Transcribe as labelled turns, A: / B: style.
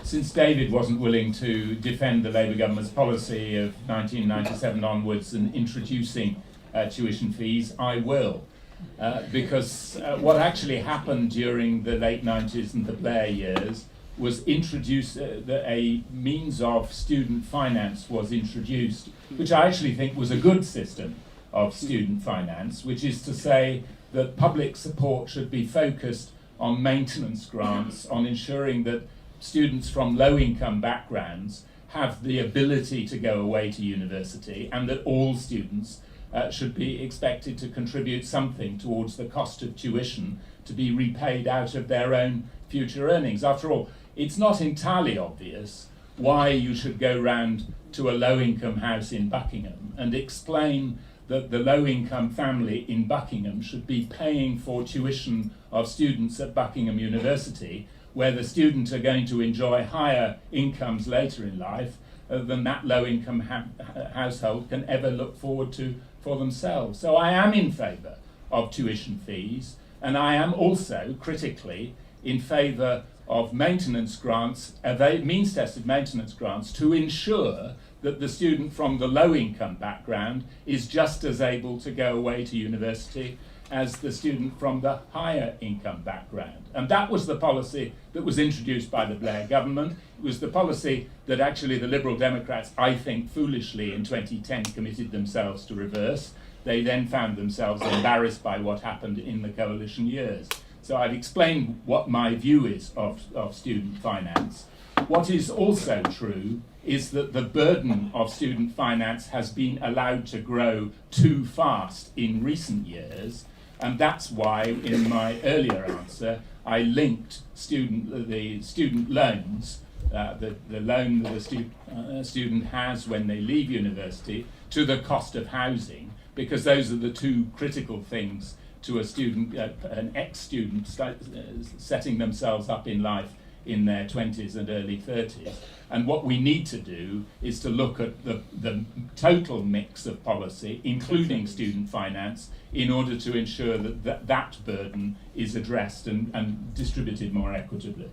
A: since David wasn't willing to defend the Labour government's policy of 1997 onwards and introducing tuition fees, I will. Because what actually happened during the late 90s and the Blair years was introduce a means of student finance was introduced, which I actually think was a good system of student finance, which is to say that public support should be focused on maintenance grants, on ensuring that students from low-income backgrounds have the ability to go away to university, and that all students should be expected to contribute something towards the cost of tuition to be repaid out of their own future earnings. After all, it's not entirely obvious why you should go round to a low-income house in Buckingham and explain that the low-income family in Buckingham should be paying for tuition of students at Buckingham University, where the students are going to enjoy higher incomes later in life than that low-income household can ever look forward to for themselves. So I am in favour of tuition fees, and I am also critically in favour of maintenance grants, means-tested maintenance grants, to ensure that the student from the low-income background is just as able to go away to university as the student from the higher income background. And that was the policy that was introduced by the Blair government. It was the policy that actually the Liberal Democrats, I think foolishly, in 2010 committed themselves to reverse. They then found themselves embarrassed by what happened in the coalition years. So I've explained what my view is of student finance. What is also true is that the burden of student finance has been allowed to grow too fast in recent years, and that's why in my earlier answer I linked the student loans, the loan that a student has when they leave university, to the cost of housing, because those are the two critical things to a student, an ex-student setting themselves up in life in their 20s and early 30s. And what we need to do is to look at the total mix of policy, including student finance, in order to ensure that that burden is addressed and distributed more equitably.